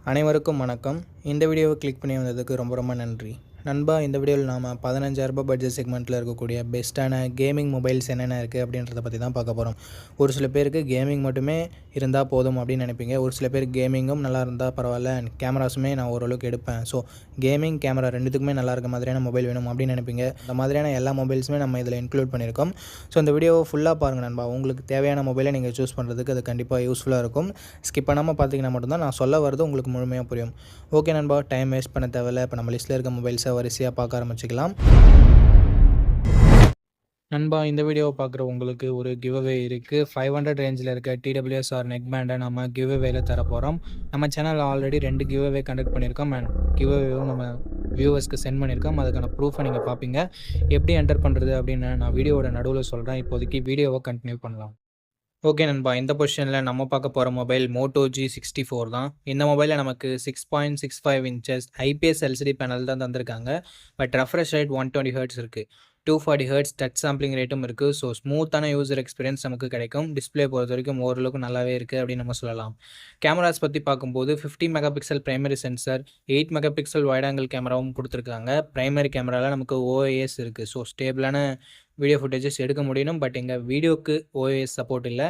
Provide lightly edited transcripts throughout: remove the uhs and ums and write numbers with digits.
அனைவருக்கும் வணக்கம். இந்த வீடியோவை கிளிக் பண்ணி வந்ததுக்கு ரொம்ப நன்றி. நண்பா, இந்த வீடியோவில் நாம் 15,000 பட்ஜெட் செக்மெண்ட்டில் இருக்கக்கூடிய பெஸ்ட்டான கேமிங் மொபைல்ஸ் என்னென்ன இருக்குது அப்படின்றத பற்றி தான் பார்க்க போகிறோம். ஒரு சில பேருக்கு கேமிங் மட்டுமே இருந்தால் போதும் அப்படின்னு நினைப்பீங்க. ஒரு சில பேர் கேமிங்கும் நல்லா இருந்தால் பரவாயில்ல, கேமராஸுமே நான் ஓரளவுக்கு எடுப்பேன், ஸோ கேமிங் கேமரா ரெண்டுத்துக்குமே நல்லா இருக்க மாதிரியான மொபைல் வேணும் அப்படின்னு நினைப்பீங்க. இந்த மாதிரியான எல்லா மொபைல்ஸுமே நம்ம இதில் இன்க்ளூட் பண்ணியிருக்கோம். ஸோ இந்த வீடியோவை ஃபுல்லாக பாருங்கள் நண்பா. உங்களுக்கு தேவையான மொபைலை நீங்கள் சூஸ் பண்ணுறதுக்கு அது கண்டிப்பாக யூஸ்ஃபுல்லாக இருக்கும். ஸ்கிப் பண்ணாமல் பார்த்தீங்கன்னா மட்டும்தான் நான் சொல்ல வரது உங்களுக்கு முழுமையாக புரியும். ஓகே நண்பா, டைம் வேஸ்ட் பண்ண தேவையில்லை. இப்போ நம்ம லிஸ்ட்டில் இருக்க மொபைல்ஸை வரிசையாக பார்க்க ஆரம்பிச்சிக்கலாம். நண்பா, இந்த வீடியோவை பார்க்குற உங்களுக்கு ஒரு கிவ்அவே இருக்குது. 500 ரேஞ்சில் இருக்க TWS நெக் பேண்டை நம்ம கிவ்அவேல தர போகிறோம். நம்ம சேனலில் ஆல்ரெடி 2 கிவ்அவே கண்டக்ட் பண்ணியிருக்கோம் அண்ட் கிவ்அவேவும் நம்ம வியூவர்ஸ்க்கு சென்ட் பண்ணியிருக்கோம். அதுக்கான ப்ரூஃபை நீங்கள் பார்ப்பீங்க. எப்படி என்டர் பண்ணுறது அப்படின்னு நான் வீடியோவோட நடுவில் சொல்கிறேன். இப்போதைக்கு வீடியோவை கண்டினியூ பண்ணலாம். ஓகே நண்பா, இந்த பொசிஷனில் நம்ம பார்க்க போகிற மொபைல் Moto G64 தான். இந்த மொபைலில் நமக்கு 6.65 இன்ச்சஸ் IPS LCD பேனல் தான் தந்திருக்காங்க. பட் ரெஃப்ரெஷ் ரேட் 120 ஹெர்ட்ஸ் இருக்குது. 240 ஹெர்ட்ஸ் டச் சாம்பிளிங் ரேட்டும் இருக்குது. ஸோ ஸ்மூத்தான யூசர் எக்ஸ்பீரியன்ஸ் நமக்கு கிடைக்கும். டிஸ்பிளே பொறுத்த வரைக்கும் ஓரளவுக்கு நல்லாவே இருக்குது அப்படின்னு நம்ம சொல்லலாம். கேமராஸ் பற்றி பார்க்கும்போது 50 mega pixel primary sensor, 8 mega pixel wide angle கேமராவும் கொடுத்துருக்காங்க. பிரைமரி கேமராவில் நமக்கு OIS இருக்குது. ஸோ ஸ்டேபிளான வீடியோ ஃபுட்டேஜஸ் எடுக்க முடியணும். பட் எங்கள் வீடியோக்கு OIS சப்போர்ட் இல்லை,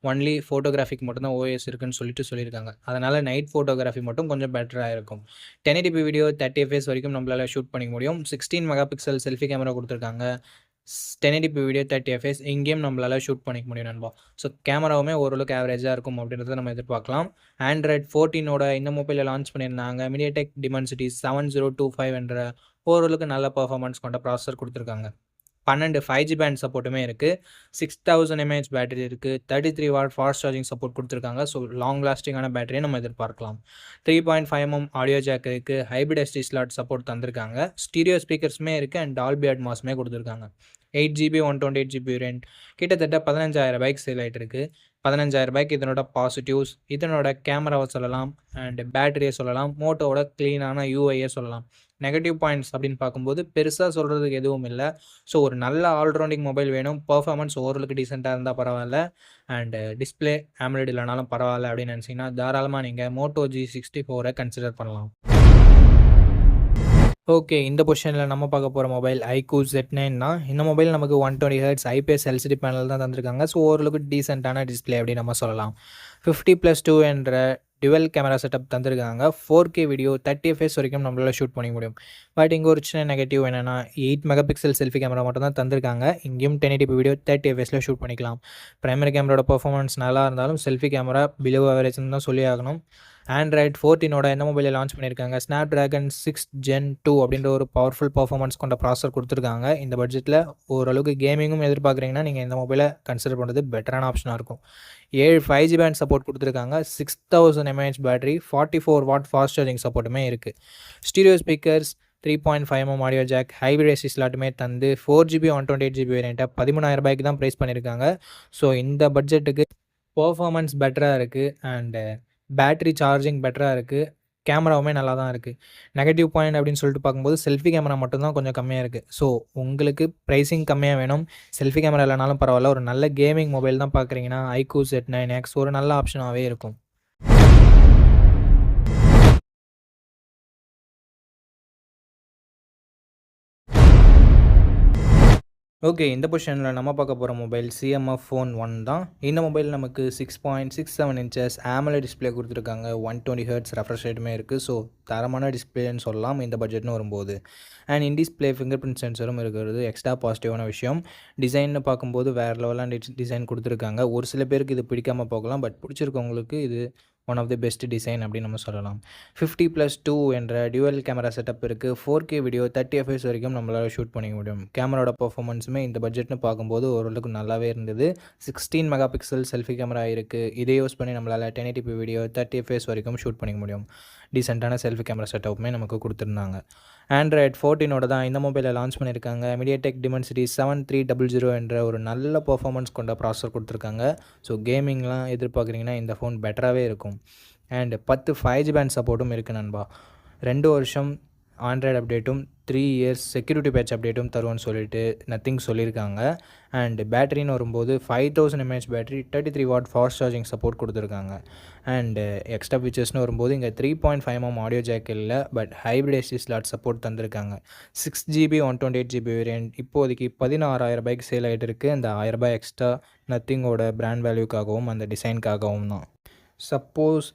ஒன்லி ஃபோட்டோகிராஃபிக்கு மட்டும்தான் OIS இருக்குன்னு சொல்லியிருக்காங்க. அதனால் நைட் ஃபோட்டோகிராஃபி மட்டும் கொஞ்சம் பெட்டராக இருக்கும். 1080p வீடியோ 30 fps வரைக்கும் நம்மளால் ஷூட் பண்ணிக்க முடியும். 16 மெகா பிக்சல் செல்ஃபி கேமரா கொடுத்துருக்காங்க. 1080p வீடியோ 30 fps இங்கேயும் நம்மளால் ஷூட் பண்ணிக்க முடியும் நண்பா. ஸோ கேமராவுமே ஓரளவுக்கு ஆவரேஜாக இருக்கும் அப்படின்றத நம்ம எதிர்பார்க்கலாம். Android 14 இந்த மொபைலில் லான்ச் பண்ணியிருந்தாங்க. MediaTek Dimensity 7025 என்ற ஓரளவுக்கு நல்ல பர்ஃபார்மன்ஸ் கொண்ட ப்ராசஸர் கொடுத்துருக்காங்க. 12 5G பேண்ட் சப்போர்ட்டுமே இருக்குது. 6000 mAh பேட்டரி இருக்குது. 33 வாட் ஃபாஸ்ட் சார்ஜிங் சப்போர்ட் கொடுத்துருக்காங்க. ஸோ லாங் லாஸ்டிங்கான பேட்டரியை நம்ம எதிர்பார்க்கலாம். 3.5mm ஆடியோ ஜாக் இருக்குது. ஹைப்ரிட் SD ஸ்லாட் சப்போர்ட் தந்திருக்காங்க. ஸ்டீரியோ ஸ்பீக்கர்ஸுமே இருக்குது அண்ட் டால்பி அட்மாஸுமே கொடுத்துருக்காங்க. 8GB 128GB வேரியன்ட் கிட்டத்தட்ட 15,000 சேல் ஆகிட்டு இருக்குது. 15,000 இதனோட பாசிட்டிவ்ஸ், இதனோட கேமராவை சொல்லலாம் அண்ட் பேட்டரியை சொல்லலாம், மோட்டோவோட க்ளீனான UIயை சொல்லலாம். நெகட்டிவ் பாயிண்ட்ஸ் அப்படின்னு பார்க்கும்போது பெருசாக சொல்கிறதுக்கு எதுவும் இல்லை. ஸோ ஒரு நல்ல ஆல்ரவுண்டிங் மொபைல் வேணும். பர்ஃபார்மன்ஸ் ஓரளவுக்கு டீசெண்டாக இருந்தால் பரவாயில்ல அண்ட் டிஸ்பிளே AMOLED இல்லைனாலும் பரவாயில்ல அப்படின்னு நினச்சிங்கன்னா தாராளமாக நீங்கள் Moto G64 கன்சிடர் பண்ணலாம். ஓகே, இந்த பொசிஷனில் நம்ம பார்க்க போகிற மொபைல் iQOO Z9 தான். இந்த மொபைல் நமக்கு 120 ஹெர்ட்ஸ் IPS LCD பேனல் தான் தந்திருக்காங்க. ஸோ ஓரளவுக்கு டீசெண்டான டிஸ்பிளே அப்படின்னு நம்ம சொல்லலாம். 50+2 என்ற டுவெல் கேமரா செட்டப் தந்திருக்காங்க. 4K வீடியோ 30 fps வரைக்கும் நம்மளால் ஷூட் பண்ணிக்க முடியும். பட் இங்கே ஒரு சின்ன நெகட்டிவ் என்னென்னா 8 மெகா பிக்சல் செல்ஃபி கேமரா மட்டும் தான் தந்திருக்காங்க. இங்கேயும் 1080p வீடியோ 30 fps ஷூட் பண்ணிக்கலாம். பிரைமரி கேமராவோட பர்ஃபார்மன்ஸ் நல்லா இருந்தாலும் செல்ஃபி கேமரா பிலோ ஆவரேஜ்னு தான் சொல்லி ஆகணும். Android 14 இந்த மொபைலில் லான்ச் பண்ணியிருக்காங்க. Snapdragon 6 Gen 2 அப்படின்ற ஒரு பவர்ஃபுல் பர்ஃபார்மன்ஸ் கொண்ட ப்ராசஸர் கொடுத்துருக்காங்க. இந்த பட்ஜெட்டில் ஓரளவுக்கு கேமிங்கும் எதிர்பார்க்குறீங்கன்னா நீங்கள் இந்த மொபைலை கன்சிடர் பண்ணுறது பெட்டரான ஆப்ஷனாக இருக்கும். 7 5G பேண்ட் சப்போர்ட் கொடுத்துருக்காங்க. 6000 mAh battery, 44 watt fast charging சப்போர்ட்டுமே இருக்குது. Stereo speakers, 3.5mm audio jack, hybrid SD ஸ்லாட்டுமே தந்து 4GB 128GB வேரியண்ட்டை 13,000 தான் ப்ரைஸ் பண்ணியிருக்காங்க. ஸோ இந்த பட்ஜெட்டுக்கு பர்ஃபார்மன்ஸ் பெட்டராக இருக்குது அண்டு பேட்டரி சார்ஜிங் பெட்டராக இருக்குது. கேமராவுமே நல்லா தான் இருக்குது. நெகட்டிவ் பாயிண்ட் அப்படின்னு சொல்லிட்டு பார்க்கும்போது செல்ஃபி கேமரா மட்டும்தான் கொஞ்சம் கம்மியாக இருக்குது. ஸோ உங்களுக்கு ப்ரைஸிங் கம்மியாக வேணும், செல்ஃபி கேமரா இல்லைனாலும் பரவாயில்ல, ஒரு நல்ல கேமிங் மொபைல் தான் பார்க்குறீங்கன்னா iQOO Z9X ஒரு நல்ல ஆப்ஷனாகவே இருக்கும். ஓகே, இந்த பொசிஷனில் நம்ம பார்க்க போகிற மொபைல் CMF Phone 1 தான். இந்த மொபைல் நமக்கு 6.67 இன்ச்சஸ் AMOLED டிஸ்பிளே கொடுத்துருக்காங்க. 120 ஹெர்ட்ஸ் ரெஃப்ரெஷ் ரேட்டுமே இருக்குது. ஸோ தரமான டிஸ்பிளேன்னு சொல்லலாம் இந்த பட்ஜெட்னு வரும்போது. And in display fingerprint சென்சரும் இருக்கிறது எக்ஸ்ட்ரா பாசிட்டிவான விஷயம். டிசைன்னு பார்க்கும்போது வேறு லெவலான டிசைன் கொடுத்துருக்காங்க. ஒரு சில பேருக்கு இது பிடிக்காமல் போகலாம், பட் பிடிச்சிருக்கவங்களுக்கு இது one of the best design அப்படின்னு நம்ம சொல்லலாம். 50+2 என்ற டியூவல் கேமரா செட்டப் இருக்குது. 4K வீடியோ 30 fps வரைக்கும் நம்மளால் ஷூட் பண்ணிக்க முடியும். கேமராவோட பர்ஃபார்மன்ஸுமே இந்த பட்ஜெட்னு பார்க்கும்போது ஓரளவுக்கு நல்லாவே இருந்தது. 16 மெகா பிக்சல் செல்ஃபி கேமரா இருக்குது. இதை யூஸ் பண்ணி நம்மளால் 1080p வீடியோ 30 fps வரைக்கும் ஷூட் பண்ணிக்க முடியும். டீசெண்டான செல்ஃபி கேமரா செட்டப்புமே நமக்கு கொடுத்துருந்தாங்க. Android 14 தான் இந்த மொபைலில் லான்ச் பண்ணியிருக்காங்க. MediaTek Dimensity 7300 என்ற ஒரு நல்ல பர்ஃபார்மன்ஸ் கொண்ட ப்ராசஸர் கொடுத்துருக்காங்க. ஸோ கேமிங்லாம் எதிர்பார்க்குறீங்கன்னா இந்த ஃபோன் பெட்டராகவே இருக்கும். அண்ட் 10 5G பேண்ட் சப்போர்ட்டும் இருக்குது நண்பா. 2 வருஷம் ஆண்ட்ராய்டு அப்டேட்டும் 3 இயர்ஸ் செக்யூரிட்டி பேட்ச் அப்டேட்டும் தருவோன்னு சொல்லிட்டு நத்திங் சொல்லியிருக்காங்க. அண்ட் பேட்டரின்னு வரும்போது 5000 mAh battery 33 what fast charging support கொடுத்துருக்காங்க. அண்டு எக்ஸ்ட்ரா ஃபீச்சர்ஸ்னு வரும்போது இங்கே 3.5mm ஆடியோ ஜாக் இல்லை, but hybrid ST slot support தந்திருக்காங்க. 6GB 128GB வேரியன்ட் இப்போதைக்கு 16,000 சேல் ஆகிட்டு இருக்குது. அந்த 1000 எக்ஸ்ட்ரா நத்திங்கோட பிராண்ட் வேல்யூக்காகவும் அந்த டிசைனுக்காகவும் தான். சப்போஸ்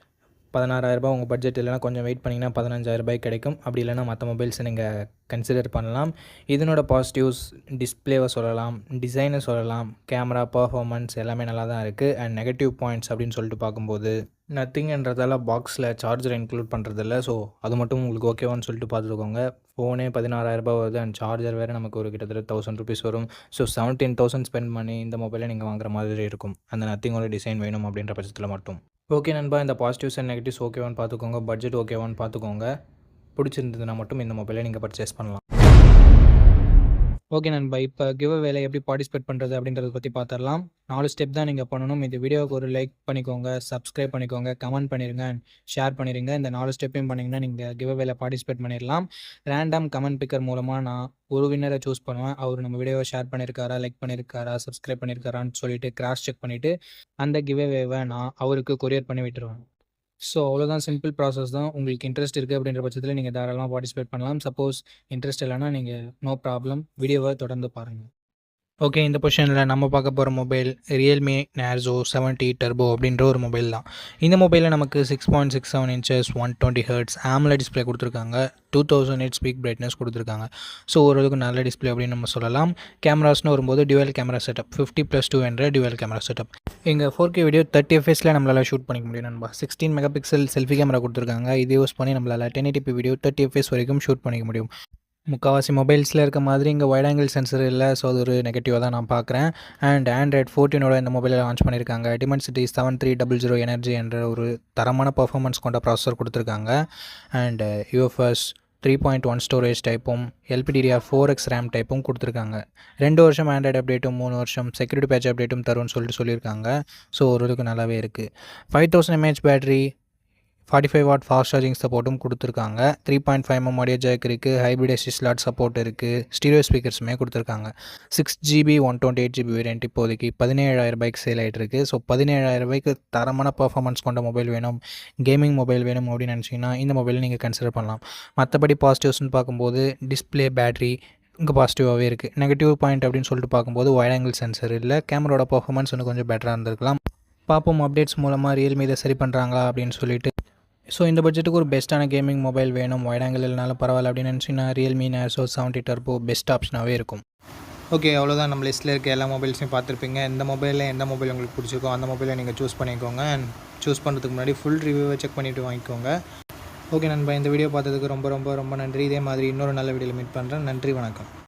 16,000 உங்கள் பட்ஜெட் இல்லைனா கொஞ்சம் வெயிட் பண்ணிங்கன்னா 15,000 கிடைக்கும். அப்படி இல்லைனா மற்ற மொபைல்ஸை நீங்கள் கன்சிடர் பண்ணலாம். இதனோட பாசிட்டிவ்ஸ் டிஸ்பிளேவை சொல்லலாம், டிசைனை சொல்லலாம், கேமரா பர்ஃபார்மன்ஸ் எல்லாமே நல்லா தான் இருக்குது. அண்ட் நெகட்டிவ் பாயிண்ட்ஸ் அப்படின்னு சொல்லிட்டு பார்க்கும்போது நத்திங்ன்றதால பாக்ஸில் சார்ஜர் இன்க்ளூட் பண்ணுறதில்ல. ஸோ அது மட்டும் உங்களுக்கு ஓகேவான்னு சொல்லிட்டு பார்த்துக்கோங்க. ஃபோனே 16,000 வருது அண்ட் சார்ஜர் வேறு நமக்கு ஒரு கிட்டத்தட்ட 1000 ருபீஸ் வரும். ஸோ 17,000 ஸ்பெண்ட் பண்ணி இந்த மொபைலை நீங்கள் வாங்குற மாதிரி இருக்கும், அந்த நத்திங்கோட டிசைன் வேணும் அப்படின்ற பட்சத்தில் மட்டும். ஓகே நண்பா, இந்த பாசிட்டிவ்ஸ் அண்ட் நெகட்டிவ்ஸ் ஓகேவான்னு பார்த்துக்கோங்க, பட்ஜெட் ஓகேவான்னு பார்த்துக்கோங்க. பிடிச்சிருந்ததுன்னா மட்டும் இந்த மொபைலை நீங்கள் பர்ச்சேஸ் பண்ணலாம். ஓகே நண்பா, இப்போ கிவ் அவேல எப்படி பார்ட்டிசிபேட் பண்ணுறது அப்படின்றத பற்றி பார்த்துடலாம். 4 ஸ்டெப் தான் நீங்கள் பண்ணணும். இந்த வீடியோவுக்கு ஒரு லைக் பண்ணிக்கோங்க, சப்ஸ்கிரைப் பண்ணிக்கோங்க, கமெண்ட் பண்ணிடுங்க, ஷேர் பண்ணிடுங்க. இந்த 4 ஸ்டெப்பையும் பண்ணிங்கன்னா நீங்கள் கிவ் அவேல பார்ட்டிசிபேட் பண்ணிடலாம். ரேண்டம் கமெண்ட் பிக்கர் மூலமாக நான் ஒரு வின்னரை சூஸ் பண்ணுவேன். அவர் நம்ம வீடியோவை ஷேர் பண்ணியிருக்காரா, லைக் பண்ணியிருக்காரா, சப்ஸ்கிரைப் பண்ணியிருக்காரான்னு சொல்லிட்டு கிராஸ் செக் பண்ணிவிட்டு அந்த கிவ் அவேவை நான் அவருக்கு கொரியர் பண்ணி விட்டுருவேன். ஸோ அவ்வளோதான், சிம்பிள் ப்ராசஸ் தான். உங்களுக்கு இன்ட்ரெஸ்ட் இருக்குது அப்படின்ற பட்சத்தில் நீங்கள் தாராளமாக பார்ட்டிசிபேட் பண்ணலாம். சப்போஸ் இன்ட்ரெஸ்ட் இல்லைனா நீங்கள் நோ ப்ராப்ளம், வீடியோவை தொடர்ந்து பாருங்கள். ஓகே, இந்த பொசிஷனில் நம்ம பார்க்க போகிற மொபைல் ரியல்மி நேர்ஸோ 70 டர்போ அப்படின்ற ஒரு மொபைல் தான். இந்த மொபைலில் நமக்கு 6.67 inches 120 Hz AMOLED டிஸ்பிளே கொடுத்துருக்காங்க. 2000 nits பீக் பிரைட்னஸ் கொடுத்துருக்காங்க. ஸோ ஓரளவுக்கு நல்ல டிஸ்பிளே அப்படின்னு நம்ம சொல்லலாம். கேமராஸ்னு வரும்போது டியூவல் கேமரா செட்டப் 50+2 என்ற டியூவல் கேமரா செட்டப். இங்கே 4K வீடியோ 30 fps நம்மளால் ஷூட் பண்ணிக்க முடியும் நண்பா. 16 MP செல்ஃபி கேமரா கொடுத்துருக்காங்க. இது யூஸ் பண்ணி நம்மளால் 1080p வீடியோ 30 fps வரைக்கும் ஷூட் பண்ணிக்க முடியும். முக்கால்வாசி மொபைல்ஸில் இருக்க மாதிரி இங்கே வைட் ஆங்கிள் சென்சர் இல்லை. ஸோ அது ஒரு நெகட்டிவாக தான் நான் பார்க்குறேன். அண்ட் ஆண்ட்ராய்ட் 14 இந்த மொபைலை லான்ச் பண்ணியிருக்காங்க. Dimensity 7300 எனர்ஜி என்ற ஒரு தரமான பர்ஃபார்மன்ஸ் கொண்ட ப்ராசஸர் கொடுத்துருக்காங்க. அண்ட் UFS 3.1 ஸ்டோரேஜ் டைப்பும் LPDDR4X ரேம் டைப்பும் கொடுத்துருக்காங்க. 2 வருஷம் ஆண்ட்ராய்டு அப்டேட்டும் 3 வருஷம் செக்யூரிட்டி பேட்ச் அப்டேட்டும் தரும்னு சொல்லியிருக்காங்க. ஸோ ஓரளவுக்கு நல்லாவே இருக்குது. 5000 mAh battery 45 what fast charging சப்போர்ட்டும் கொடுத்துருக்காங்க. 3.5mm ஆடியோ ஜாக் இருக்குது. ஹைப்ரிட் எஸ்டி ஸ்லாட் சப்போர்ட் இருக்குது. ஸ்டீரியோ ஸ்பீக்கர்ஸுமே கொடுத்துருக்காங்க. 6GB 128GB வேரியன்ட் இப்போதைக்கு 17,000 சேல் ஆகிட்டு இருக்குது. ஸோ 17,000 தரமான பர்ஃபார்மன்ஸ் கொண்ட மொபைல் வேணும், கேமிங் மொபைல் வேணும் அப்படின்னு நினச்சிங்கன்னா இந்த மொபைலை நீங்கள் கன்சிடர் பண்ணலாம். மற்றபடி பாசிட்டிவ்ஸ்னு பார்க்கும்போது டிஸ்பிளே, பேட்டரி இங்கே பாசிட்டிவாகவே இருக்குது. நெகட்டிவ் பாயிண்ட் அப்படின்னு சொல்லிட்டு பார்க்கும்போது வைட் ஆங்கிள் சென்சர் இல்லை. கேமராவோட பர்ஃபார்மன்ஸ் இன்னும் கொஞ்சம் பெட்டராக இருந்திருக்கலாம். பார்ப்போம் அப்டேட்ஸ் மூலமாக ரியல்மி இதை சரி பண்ணுறாங்களா அப்படின்னு சொல்லிட்டு. ஸோ இந்த பட்ஜெட்டுக்கு ஒரு பெஸ்ட்டான கேமிங் மொபைல் வேணும், வைட் ஆங்கிள் இல்லைனாலும் பரவாயில்ல அப்படின்னு நினச்சிங்கன்னா ரியல்மி நேர்ஸோ 70 டர்போ பெஸ்ட் ஆப்ஷனாகவே இருக்கும். ஓகே, அவ்வளோதான். நம்ம லிஸ்ட்டில் இருக்க எல்லா மொபைல்ஸையும் பார்த்துருப்பீங்க. எந்த மொபைல் உங்களுக்கு பிடிச்சிருக்கோ அந்த மொபைலை நீங்கள் சூஸ் பண்ணிக்கோங்க. அண்ட் சூஸ் பண்ணுறதுக்கு முன்னாடி ஃபுல் ரிவ்யூவை செக் பண்ணிவிட்டு வாங்கிக்கோங்க. ஓகே நண்பா, இந்த வீடியோ பார்த்ததுக்கு ரொம்ப ரொம்ப ரொம்ப நன்றி. இதே மாதிரி இன்னொரு நல்ல வீடியோவில் மீட் பண்ணுறேன். நன்றி, வணக்கம்.